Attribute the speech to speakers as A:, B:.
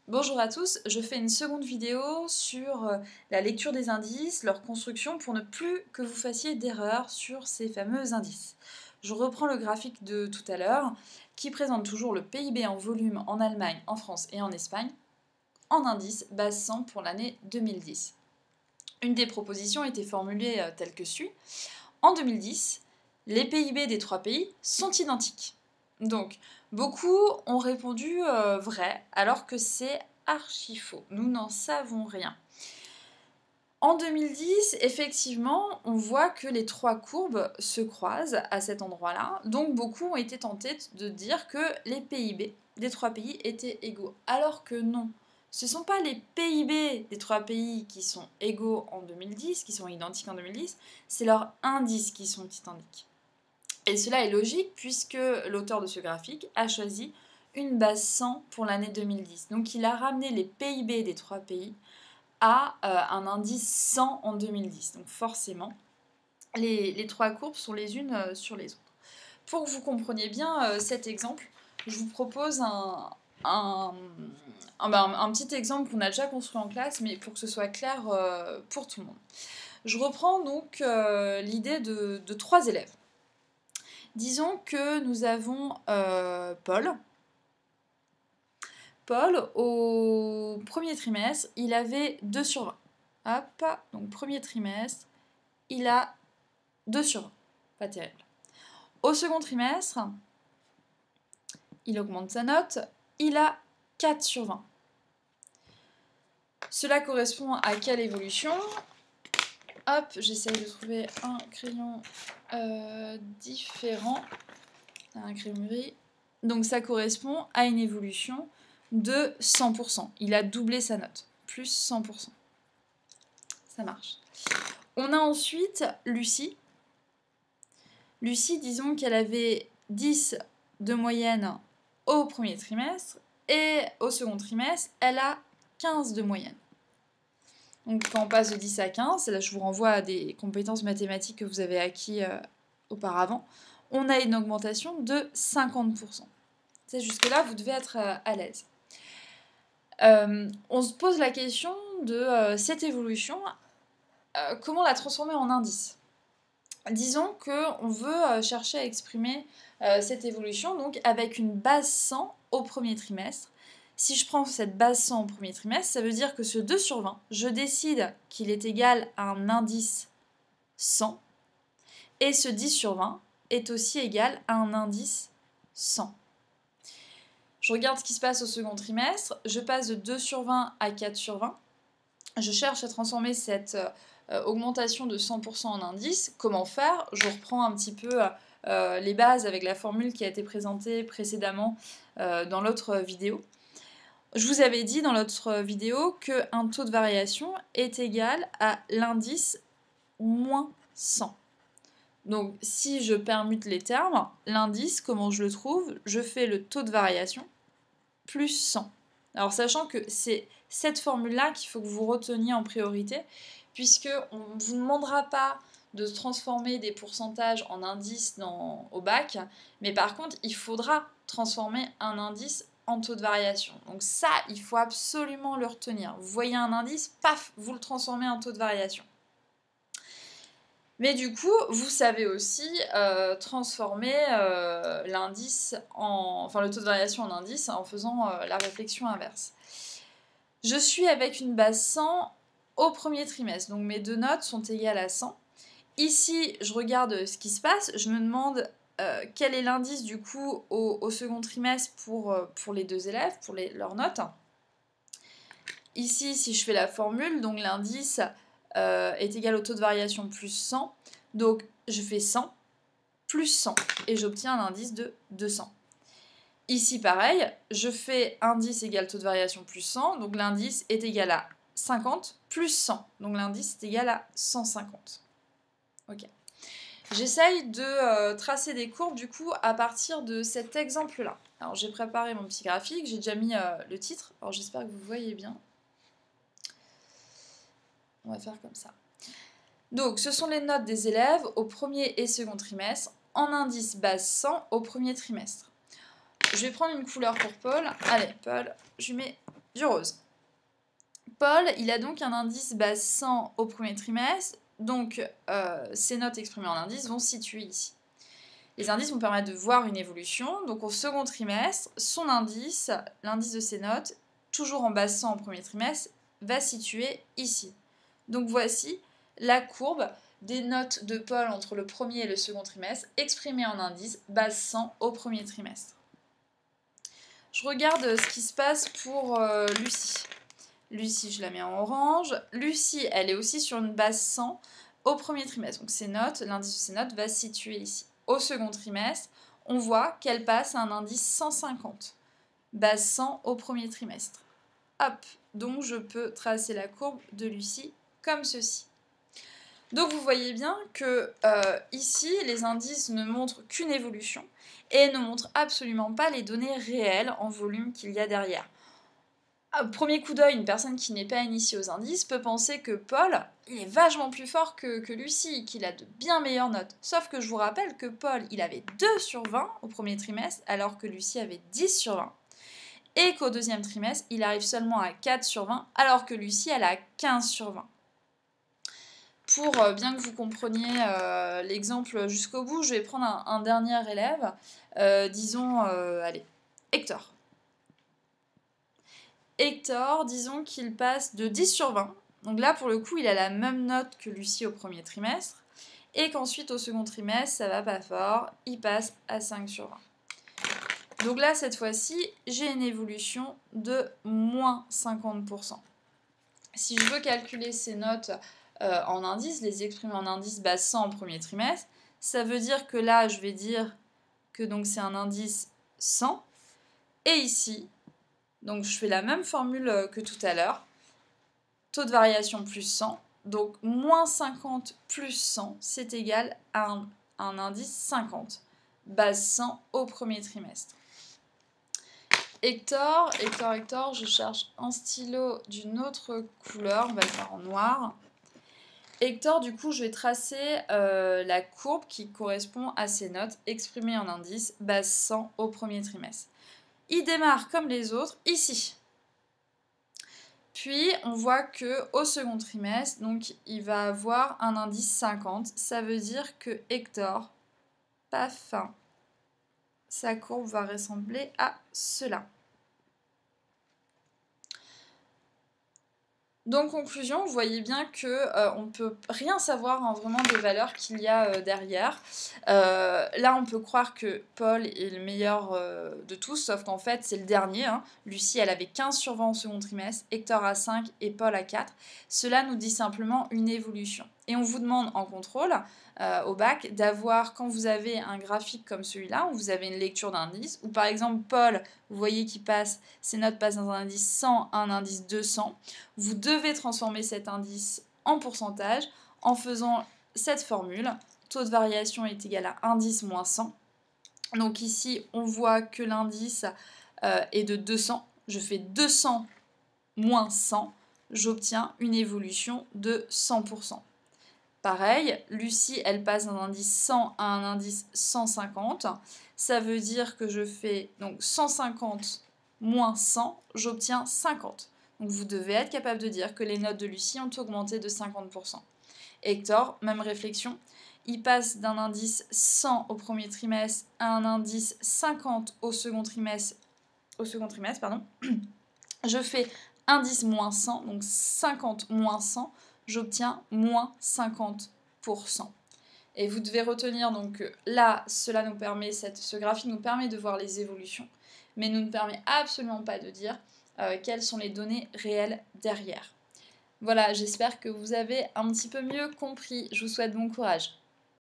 A: Bonjour à tous, je fais une seconde vidéo sur la lecture des indices, leur construction, pour ne plus que vous fassiez d'erreurs sur ces fameux indices. Je reprends le graphique de tout à l'heure, qui présente toujours le PIB en volume en Allemagne, en France et en Espagne, en indice base 100 pour l'année 2010. Une des propositions était formulée telle que suit. En 2010, les PIB des trois pays sont identiques. Donc, beaucoup ont répondu vrai, alors que c'est archi faux. Nous n'en savons rien. En 2010, effectivement, on voit que les trois courbes se croisent à cet endroit-là. Donc, beaucoup ont été tentés de dire que les PIB des trois pays étaient égaux. Alors que non. Ce ne sont pas les PIB des trois pays qui sont égaux en 2010, qui sont identiques en 2010, c'est leurs indices qui sont identiques. Et cela est logique puisque l'auteur de ce graphique a choisi une base 100 pour l'année 2010. Donc il a ramené les PIB des trois pays à un indice 100 en 2010. Donc forcément, les trois courbes sont les unes sur les autres. Pour que vous compreniez bien cet exemple, je vous propose un petit exemple qu'on a déjà construit en classe, mais pour que ce soit clair pour tout le monde. Je reprends donc l'idée de trois élèves. Disons que nous avons Paul. Paul, au premier trimestre, il avait 2 sur 20. Hop, donc premier trimestre, il a 2 sur 20. Pas terrible. Au second trimestre, il augmente sa note, il a 4 sur 20. Cela correspond à quelle évolution? Hop, j'essaye de trouver un crayon différent. Un crayon gris. Donc ça correspond à une évolution de 100%. Il a doublé sa note, plus 100%. Ça marche. On a ensuite Lucie. Lucie, disons qu'elle avait 10 de moyenne au premier trimestre et au second trimestre, elle a 15 de moyenne. Donc quand on passe de 10 à 15, là je vous renvoie à des compétences mathématiques que vous avez acquis auparavant, on a une augmentation de 50%. Jusque-là, vous devez être à l'aise. On se pose la question de cette évolution, comment la transformer en indice? Disons qu'on veut chercher à exprimer cette évolution donc avec une base 100 au premier trimestre. Si je prends cette base 100 au premier trimestre, ça veut dire que ce 2 sur 20, je décide qu'il est égal à un indice 100, et ce 10 sur 20 est aussi égal à un indice 100. Je regarde ce qui se passe au second trimestre, je passe de 2 sur 20 à 4 sur 20. Je cherche à transformer cette augmentation de 100% en indice. Comment faire? Je reprends un petit peu les bases avec la formule qui a été présentée précédemment dans l'autre vidéo. Je vous avais dit dans l'autre vidéo qu'un taux de variation est égal à l'indice moins 100. Donc si je permute les termes, l'indice, comment je le trouve? Je fais le taux de variation plus 100. Alors sachant que c'est cette formule-là qu'il faut que vous reteniez en priorité, puisqu'on ne vous demandera pas de transformer des pourcentages en indices au bac, mais par contre, il faudra transformer un indice en taux de variation. Donc ça, il faut absolument le retenir. Vous voyez un indice, paf, vous le transformez en taux de variation. Mais du coup, vous savez aussi transformer l'indice le taux de variation en indice en faisant la réflexion inverse. Je suis avec une base 100 au premier trimestre, donc mes deux notes sont égales à 100. Ici, je regarde ce qui se passe, je me demande quel est l'indice du coup au second trimestre pour les deux élèves, pour leurs notes. Ici, si je fais la formule, donc l'indice est égal au taux de variation plus 100. Donc, je fais 100 plus 100 et j'obtiens un indice de 200. Ici, pareil, je fais indice égale taux de variation plus 100. Donc, l'indice est égal à 50 plus 100. Donc, l'indice est égal à 150. Ok. J'essaye de tracer des courbes, du coup, à partir de cet exemple-là. Alors, j'ai préparé mon petit graphique, j'ai déjà mis le titre. Alors, j'espère que vous voyez bien. On va faire comme ça. Donc, ce sont les notes des élèves au premier et second trimestre en indice base 100 au premier trimestre. Je vais prendre une couleur pour Paul. Allez, Paul, je lui mets du rose. Paul, il a donc un indice base 100 au premier trimestre, donc ces notes exprimées en indices vont se situer ici. Les indices vont permettre de voir une évolution, donc au second trimestre, son indice, l'indice de ses notes, toujours en base 100 au premier trimestre, va se situer ici. Donc voici la courbe des notes de Paul entre le premier et le second trimestre, exprimées en indice base 100 au premier trimestre. Je regarde ce qui se passe pour Lucie. Lucie, je la mets en orange. Lucie, elle est aussi sur une base 100 au premier trimestre. Donc ses notes, l'indice de ses notes va se situer ici. Au second trimestre, on voit qu'elle passe à un indice 150. Base 100 au premier trimestre. Hop, donc je peux tracer la courbe de Lucie comme ceci. Donc vous voyez bien que ici, les indices ne montrent qu'une évolution et ne montrent absolument pas les données réelles en volume qu'il y a derrière. Au premier coup d'œil, une personne qui n'est pas initiée aux indices peut penser que Paul, il est vachement plus fort que Lucie, qu'il a de bien meilleures notes. Sauf que je vous rappelle que Paul, il avait 2 sur 20 au premier trimestre, alors que Lucie avait 10 sur 20. Et qu'au deuxième trimestre, il arrive seulement à 4 sur 20, alors que Lucie, elle a 15 sur 20. Pour bien que vous compreniez l'exemple jusqu'au bout, je vais prendre un dernier élève, disons, allez, Hector. Hector, disons qu'il passe de 10 sur 20, donc là pour le coup il a la même note que Lucie au premier trimestre, et qu'ensuite au second trimestre ça va pas fort, il passe à 5 sur 20. Donc là cette fois-ci j'ai une évolution de moins 50%. Si je veux calculer ces notes en indice, les exprimer en indice base 100 au premier trimestre, ça veut dire que là je vais dire que donc c'est un indice 100, et ici, donc je fais la même formule que tout à l'heure, taux de variation plus 100, donc moins 50 plus 100, c'est égal à un indice 50, base 100 au premier trimestre. Hector, je cherche un stylo d'une autre couleur, on va le faire en noir. Hector, du coup, je vais tracer la courbe qui correspond à ces notes exprimées en indice, base 100 au premier trimestre. Il démarre comme les autres, ici. Puis, on voit qu'au second trimestre, donc, il va avoir un indice 50. Ça veut dire que Hector, paf, sa courbe va ressembler à cela. Donc, conclusion, vous voyez bien qu'on ne peut rien savoir vraiment des valeurs qu'il y a derrière. Là, on peut croire que Paul est le meilleur de tous, sauf qu'en fait, c'est le dernier. Lucie, elle avait 15 sur 20 au second trimestre, Hector a 5 et Paul a 4. Cela nous dit simplement une évolution. Et on vous demande en contrôle, au bac, d'avoir, quand vous avez un graphique comme celui-là, où vous avez une lecture d'indice, où par exemple, Paul, vous voyez qu'il passe, ses notes passent d'un indice 100 à un indice 200, vous devez transformer cet indice en pourcentage en faisant cette formule. Taux de variation est égal à indice moins 100. Donc ici, on voit que l'indice est de 200. Je fais 200 moins 100. J'obtiens une évolution de 100%. Pareil, Lucie, elle passe d'un indice 100 à un indice 150. Ça veut dire que je fais donc 150 moins 100, j'obtiens 50. Donc vous devez être capable de dire que les notes de Lucie ont augmenté de 50%. Hector, même réflexion. Il passe d'un indice 100 au premier trimestre à un indice 50 au second trimestre. Je fais indice moins 100, donc 50 moins 100, j'obtiens moins 50%. Et vous devez retenir donc que là, ce graphique nous permet de voir les évolutions, mais ne nous permet absolument pas de dire quelles sont les données réelles derrière. Voilà, j'espère que vous avez un petit peu mieux compris. Je vous souhaite bon courage.